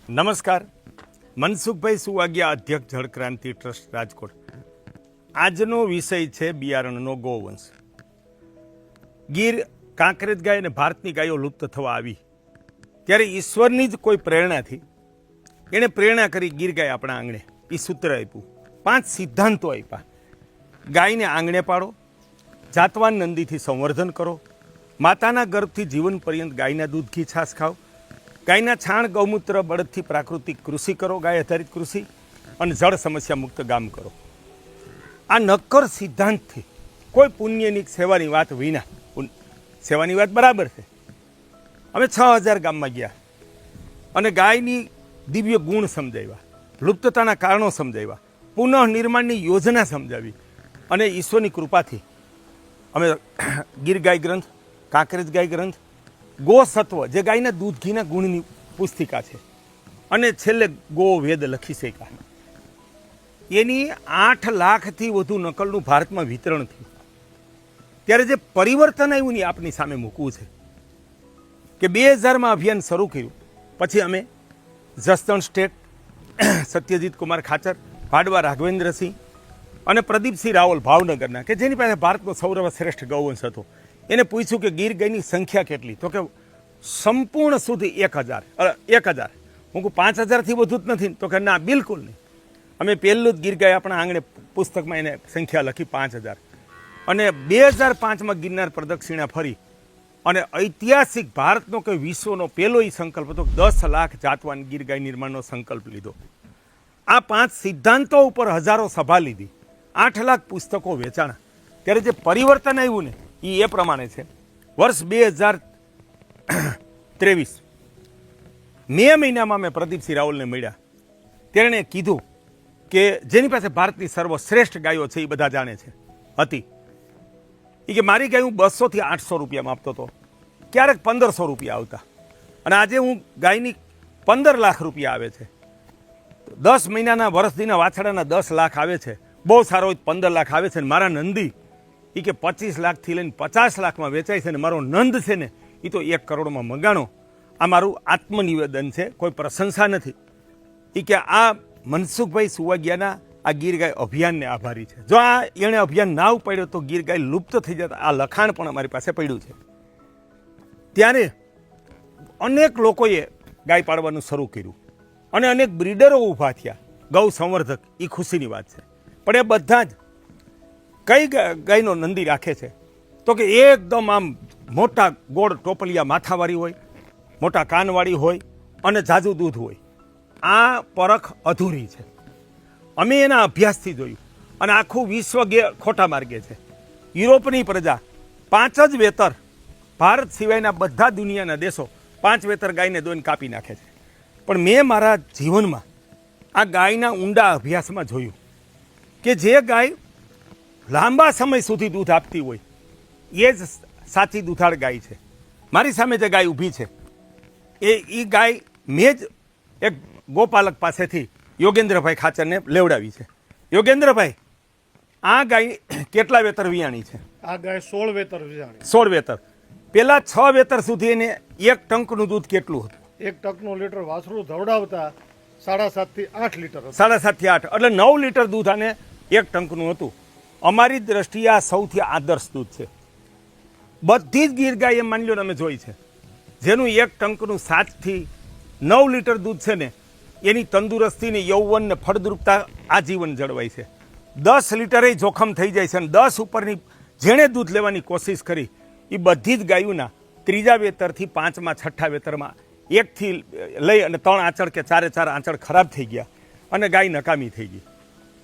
નમસ્કાર, મનસુખભાઈ સુવાગિયા, અધ્યક્ષ જળ ક્રાંતિ ટ્રસ્ટ રાજકોટ. આજનો વિષય છે બિયારણનો ગોવંશ. ગીર કાંકરેજ ગાય અને ભારતની ગાયો લુપ્ત થવા આવી ત્યારે ઈશ્વરની જ કોઈ પ્રેરણાથી એણે પ્રેરણા કરી ગીર ગાય આપણા આંગણે એ સૂત્ર આપ્યું, 5 સિદ્ધાંતો આપ્યા. ગાયને આંગણે પાડો, જાતવાન નંદીથી સંવર્ધન કરો, માતાના ગર્ભથી જીવન પર્યંત ગાયના દૂધ ઘી છાશ ખાઓ, ગાયના છાણ ગૌમૂત્ર બળદથી પ્રાકૃતિક કૃષિ કરો, ગાય આધારિત કૃષિ, અને જળ સમસ્યા મુક્ત ગામ કરો. આ નક્કર સિદ્ધાંતથી કોઈ પુણ્યની સેવાની વાત વિના, સેવાની વાત બરાબર છે, અમે 6000 ગામમાં ગયા અને ગાયની દિવ્ય ગુણ સમજાવ્યા, લુપ્તતાના કારણો સમજાવ્યા, પુનઃ નિર્માણની યોજના સમજાવી, અને ઈશ્વરની કૃપાથી અમે ગીર ગાય ગ્રંથ, કાંકરેજ ગાય ગ્રંથ, ગો સત્વ જે ગાયના દૂધ ઘીના ગુણની પુસ્તિકા છે, અને છેલ્લે ગો વેદ લખી શક્યા. એની 8 લાખથી વધુ નકલનું ભારતમાં વિતરણ થયું. ત્યારે જે પરિવર્તન આવ્યું ને આપની સામે મૂકવું છે કે 2000માં અભિયાન શરૂ કર્યું. પછી અમે જસદણ સ્ટેટ, સત્યજીત કુમાર ખાચર, ભાડવા રાઘવેન્દ્રસિંહ અને પ્રદીપસિંહ રાવલ ભાવનગરના, કે જેની પાસે ભારતનો સર્વશ્રેષ્ઠ ગૌવંશ હતો, એને પૂછ્યું કે ગીર ગાયની સંખ્યા કેટલી? તો કે સંપૂર્ણ સુધી 1000. હું કહું 5000થી વધુ જ નથી? તો કે ના, બિલકુલ નહીં. અમે પહેલું જ ગીર ગાય આપણા આંગણે પુસ્તકમાં એને સંખ્યા લખી 5000. અને 2005માં ગિરનાર પ્રદક્ષિણા ફરી અને ઐતિહાસિક ભારતનો કે વિશ્વનો પહેલો એ સંકલ્પ હતો, 10 લાખ જાતવાન ગીર ગાય નિર્માણનો સંકલ્પ લીધો. આ 5 સિદ્ધાંતો ઉપર હજારો સભા લીધી, 8 લાખ પુસ્તકો વેચાણા. ત્યારે જે પરિવર્તન આવ્યું ને એ પ્રમાણે છે. વર્ષ 2023 મે મહિનામાં મેં પ્રદીપસિંહ રાવલને મળ્યા. ત્યારે એણે કીધું કે જેની પાસે ભારતની સર્વશ્રેષ્ઠ ગાયો છે એ બધા જાણે છે હતી, એ કે મારી ગાય હું 200 થી 800 રૂપિયામાં આપતો હતો, ક્યારેક 1500 રૂપિયા આવતા, અને આજે હું ગાયની 15 લાખ રૂપિયા આવે છે. 10 મહિનાના વર્ષદીના વાછડાના 10 લાખ આવે છે, બહુ સારો 15 લાખ આવે છે. મારા નંદી એ કે 25 લાખથી લઈને 50 લાખમાં વેચાય છે, ને મારો નંદ છે ને એ તો 1 કરોડમાં મંગાણો. આ મારું આત્મનિવેદન છે, કોઈ પ્રશંસા નથી. એ કે આ મનસુખભાઈ સુવાગિયાના આ ગીર ગાય અભિયાનને આભારી છે. જો આ એણે અભિયાન ના ઉપાડ્યો તો ગીર ગાય લુપ્ત થઈ જતા. આ લખાણ પણ અમારી પાસે પડ્યું છે. ત્યારે અનેક લોકોએ ગાય પાડવાનું શરૂ કર્યું અને અનેક બ્રીડરો ઊભા થયા, ગૌ સંવર્ધક. એ ખુશીની વાત છે. પણ એ બધા જ કઈ ગાયનો નંદી રાખે છે? તો કે એકદમ આમ મોટા ગોળ ટોપલિયા માથાવાળી હોય, મોટા કાનવાળી હોય અને ઝાઝું દૂધ હોય. આ પરખ અધૂરી છે. અમે એના અભ્યાસથી જોયું, અને આખું વિશ્વ ખોટા માર્ગે છે. યુરોપની પ્રજા 5 જ વેતર, ભારત સિવાયના બધા દુનિયાના દેશો 5 વેતર ગાયને દોઈને કાપી નાખે છે. પણ મેં મારા જીવનમાં આ ગાયના ઊંડા અભ્યાસમાં જોયું કે જે ગાય લાંબા સમય સુધી દૂધ આપતી હોય એ જ સાચી દૂધાળ ગાય છે. મારી સામે જે ગાય ઊભી છે એ ગાય મેં જ એક ગોપાલક પાસેથી યોગેન્દ્રભાઈ ખાચરને લેવડાવી છે. યોગેન્દ્રભાઈ, આ ગાય કેટલા વેતર વિયાણી છે? આ ગાય 16 વેતર વિયાણી. 16 વેતર. પેલા 6 વેતર સુધી એને 1 ટંકનું દૂધ કેટલું હતું? 1 ટંકનું લીટર વાસરું ધવડાવતા 7.5 થી 8 લીટર. 7.5 થી 8 એટલે 9 લીટર દૂધ આને 1 ટંકનું હતું. અમારી દ્રષ્ટિએ આ સૌથી આદર્શ દૂધ છે. બધી જ ગીર ગાય એમ માની લો ને અમે જોઈ છે, જેનું 1 ટંકનું 7 થી 9 લીટર દૂધ છે ને, એની તંદુરસ્તી ને યૌવન ને ફળદ્રુપતા આજીવન જળવાય છે. 10 લીટરે જોખમ થઈ જાય છે. અને 10 ઉપરની જેણે દૂધ લેવાની કોશિશ કરી એ બધી જ ગાયોના 3જા વેતરથી 5મા 6ઠા વેતરમાં 1 થી લઈ અને 3 આંચળ કે 4 આંચળ ખરાબ થઈ ગયા અને ગાય નકામી થઈ ગઈ.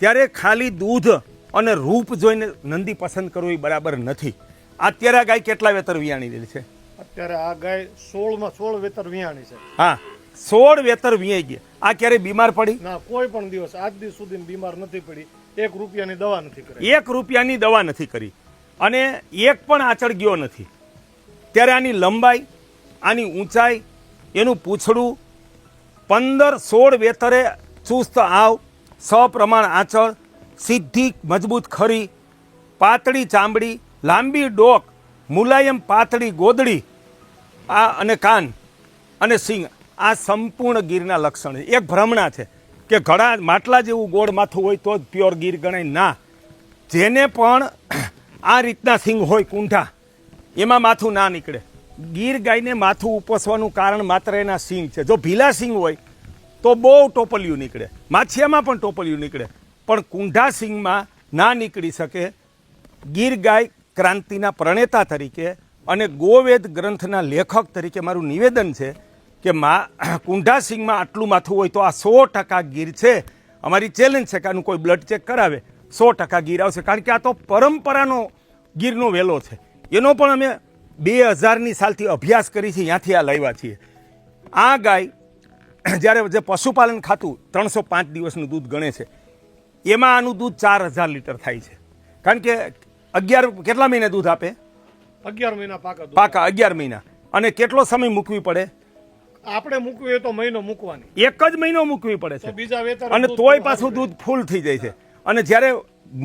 ત્યારે ખાલી દૂધ અને રૂપ જોઈને નંદી પસંદ કરવું એ બરાબર નથી. અત્યારે આ ગાય કેટલા વેતર વિયાણી રહી છે? અત્યારે આ ગાય 16 વેતર વિયાણી છે. હા, 16 વેતર વિયાઈ ગયા. આ ક્યારે બીમાર પડી? ના, કોઈ પણ દિવસ આજ દિવસ સુધી બીમાર નથી પડી. 1 રૂપિયાની દવા નથી કરી. 1 રૂપિયાની દવા નથી કરી અને 1 પણ આંચળ ગયો નથી. ત્યારે આની લંબાઈ, આની ઊંચાઈ, એનું પૂંછડું 15-16 વેતરે ચુસ્ત આવ, સપ્રમાણ આંચળ, સીધી મજબૂત ખરી, પાતળી ચામડી, લાંબી ડોક, મુલાયમ પાતળી ગોદડી, આ અને કાન અને સિંગ, આ સંપૂર્ણ ગીરના લક્ષણ છે. એક ભ્રમણા છે કે ઘણા માટલા જેવું ગોળ માથું હોય તો જ પ્યોર ગીર ગણાય. ના, જેને પણ આ રીતના સિંગ હોય કુંઠા, એમાં માથું ના નીકળે. ગીર ગાયને માથું ઉપસવાનું કારણ માત્ર એના સિંગ છે. જો ભીલા સિંગ હોય તો બહુ ટોપલિયું નીકળે, માછિયામાં પણ ટોપલિયું નીકળે, પણ કુંઢા સિંગમાં ના નીકળી શકે. ગીર ગાય ક્રાંતિના પ્રણેતા તરીકે અને ગોવેદ ગ્રંથના લેખક તરીકે મારું નિવેદન છે કે કુંઢા સિંગમાં આટલું માથું હોય તો આ 100% ગીર છે. અમારી ચેલેન્જ છે કે આનું કોઈ બ્લડ ચેક કરાવે, 100% ગીર આવશે. કારણ કે આ તો પરંપરાનો ગીરનો વેલો છે. એનો પણ અમે 2000ની સાલથી અભ્યાસ કરી છે, ત્યાંથી આ લાવ્યા છીએ. આ ગાય જ્યારે જે પશુપાલન ખાતું 305 દિવસનું દૂધ ગણે છે, એમાં આનું દૂધ 4000 લીટર થાય છે. કારણ કે 11 કેટલા મહિને દૂધ આપે? 11 મહિના પાકા દૂધ. પાકા 11 મહિના. અને કેટલો સમય મૂકવી પડે? આપણે મૂકવી હોય તો મહિનો મૂકવાની, એક જ મહિનો મૂકવી પડે તો છે. બીજા વેતર અને તોય પાછું દૂધ ફૂલ થઈ જાય છે. અને જ્યારે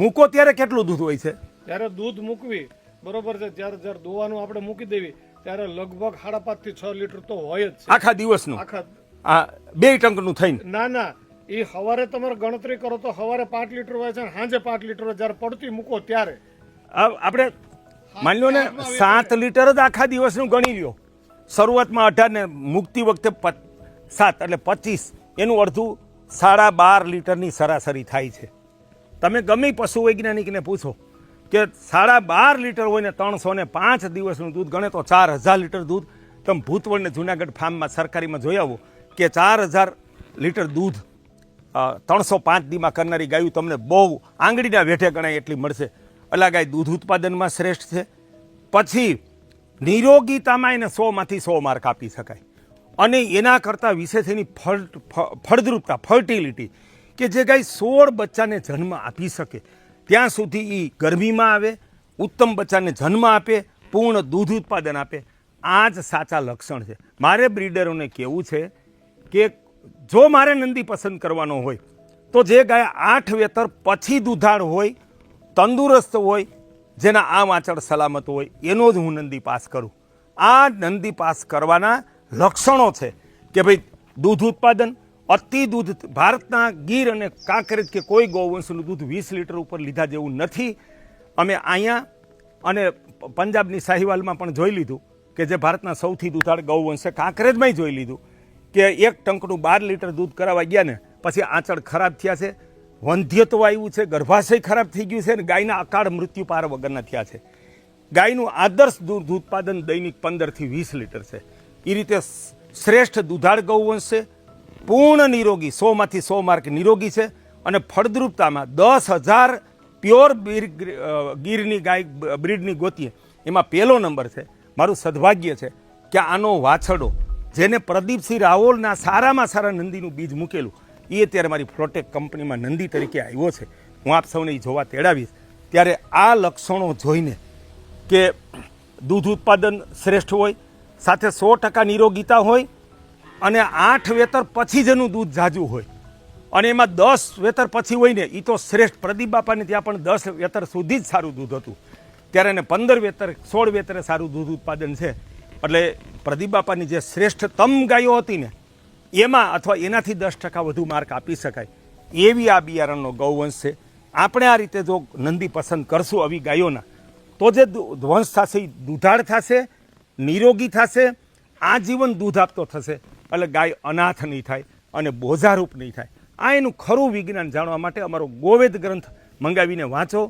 મૂકો ત્યારે કેટલું દૂધ હોય છે? ત્યારે દૂધ મૂકવી બરોબર છે, જ્યારે દોવાનું આપણે મૂકી દેવી ત્યારે લગભગ 5.5 થી 6 લીટર તો હોય જ છે આખા દિવસનું. આખા. આ 2 ટંકનું થઈને. ના, એ સવારે તમારે ગણતરી કરો તો સવારે 5 લીટર હોય છે અને સાંજે 5 લીટર હોય. જ્યારે પડતી મૂકો ત્યારે આપણે માની લો ને 7 લીટર જ આખા દિવસનું ગણી લ્યો. શરૂઆતમાં 18 ને મૂકતી વખતે 7 એટલે 25, એનું અડધું 12.5 લીટરની સરાસરી થાય છે. તમે ગમે પશુ વૈજ્ઞાનિકને પૂછો કે 12.5 લીટર હોય ને 305 દિવસનું દૂધ ગણે તો 4000 લીટર દૂધ. તમે ભૂતવળને જુનાગઢ ફાર્મમાં સરકારીમાં જોઈ આવો કે 4000 લીટર દૂધ 305 દીમાં કરનારી ગાયું તમને બહુ આંગળીના વેઠે ગણાય એટલી મળશે. એટલે ગાય દૂધ ઉત્પાદનમાં શ્રેષ્ઠ છે. પછી નિરોગીતામાં એને 100માંથી 100 માર્ક આપી શકાય. અને એના કરતાં વિશેષ એની ફળદ્રુપતા, ફર્ટિલિટી, કે જે ગાય 16 બચ્ચાને જન્મ આપી શકે ત્યાં સુધી એ ગરમીમાં આવે, ઉત્તમ બચ્ચાને જન્મ આપે, પૂર્ણ દૂધ ઉત્પાદન આપે. આ જ સાચા લક્ષણ છે. મારે બ્રીડરોને કહેવું છે કે જો મારે નંદી પસંદ કરવાનો હોય તો જે ગાય 8 વેતર પછી દુધાળ હોય, તંદુરસ્ત હોય, જેના આ વાંચળ સલામત હોય, એનો જ હું નંદી પાસ કરું. આ નંદી પાસ કરવાના લક્ષણો છે કે ભાઈ દૂધ ઉત્પાદન, અતિ દૂધ. ભારતના ગીર અને કાંકરેજ કે કોઈ ગૌવંશનું દૂધ 20 લીટર ઉપર લીધા જેવું નથી. અમે અહીંયા અને પંજાબની સાહિવાલમાં પણ જોઈ લીધું કે જે ભારતના સૌથી દૂધાળ ગૌવંશ છે, કાંકરેજમાંય જોઈ લીધું કે 1 ટંકનું 12 લીટર દૂધ કરાવવા ગયા ને પછી આંચળ ખરાબ થયા છે, વંધ્યત્વ આવ્યું છે, ગર્ભાશય ખરાબ થઈ ગયું છે અને ગાયના અકાળ મૃત્યુ પાર વગરના થયા છે. ગાયનું આદર્શ દૂધ ઉત્પાદન દૈનિક 15 થી 20 લીટર છે. એ રીતે શ્રેષ્ઠ દુધાળ ગૌવંશ છે, પૂર્ણ નિરોગી, 100માંથી 100 માર્ક નિરોગી છે. અને ફળદ્રુપતામાં 10,000 પ્યોર ગીરની ગાય બ્રીડની ગોતીએ એમાં પહેલો નંબર છે. મારું સદભાગ્ય છે કે આનો વાછડો જેને પ્રદીપસિંહ રાવલના સારામાં સારા નંદીનું બીજ મૂકેલું એ અત્યારે મારી ફ્લોટેક કંપનીમાં નંદી તરીકે આવ્યો છે. હું આપ સૌને એ જોવા તેડાવીશ. ત્યારે આ લક્ષણો જોઈને કે દૂધ ઉત્પાદન શ્રેષ્ઠ હોય, સાથે 100% નિરોગીતા હોય અને 8 વેતર પછી જેનું દૂધ ઝાઝું હોય અને એમાં 10 વેતર પછી હોય ને એ તો શ્રેષ્ઠ. પ્રદીપ બાપાને ત્યાં પણ 10 વેતર સુધી જ સારું દૂધ હતું, ત્યારે એને 15 વેતર 16 વેતરે સારું દૂધ ઉત્પાદન છે. એટલે પ્રદીપ બાપાની જે શ્રેષ્ઠતમ ગાયો હતી ને એમાં અથવા એનાથી 10% વધુ માર્ક આપી શકાય એવી આ બિયારણનો ગૌવંશ છે. આપણે આ રીતે જો નંદી પસંદ કરશું આવી ગાયોના તો જે વંશ થશે એ દુધાળ થશે, નિરોગી થશે, આજીવન દૂધ આપતો થશે. એટલે ગાય અનાથ નહીં થાય અને બોજારૂપ નહીં થાય. આ એનું ખરું વિજ્ઞાન જાણવા માટે અમારો ગોવેદ ગ્રંથ મંગાવીને વાંચો.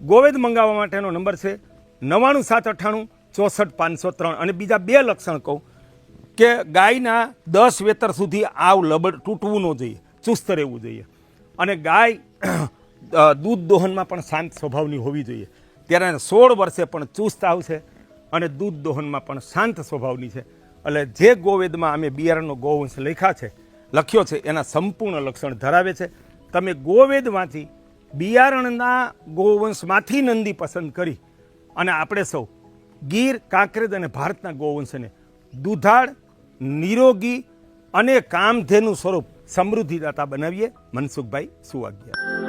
ગોવેદ મંગાવવા માટેનો નંબર છે 99798 64 503. અને બીજા 2 લક્ષણ કહું કે ગાયના 10 વેતર સુધી આવ લબડ તૂટવું ન જોઈએ, ચુસ્ત રહેવું જોઈએ. અને ગાય દૂધ દોહનમાં પણ શાંત સ્વભાવની હોવી જોઈએ. ત્યારે 16 વર્ષે પણ ચુસ્ત આવશે અને દૂધ દોહનમાં પણ શાંત સ્વભાવની છે. એટલે જે ગોવેદમાં અમે બિયારણનો ગૌવંશ લખ્યો છે એના સંપૂર્ણ લક્ષણ ધરાવે છે. તમે ગોવેદમાંથી બિયારણના ગૌવંશમાંથી નંદી પસંદ કરી અને આપણે સૌ ગીર, કાંકરેજ અને ભારતના ગૌવંશને દુધાળ, નિરોગી અને કામધેનું સ્વરૂપ સમૃદ્ધિદાતા બનાવીએ. મનસુખભાઈ સુવાગ્યા.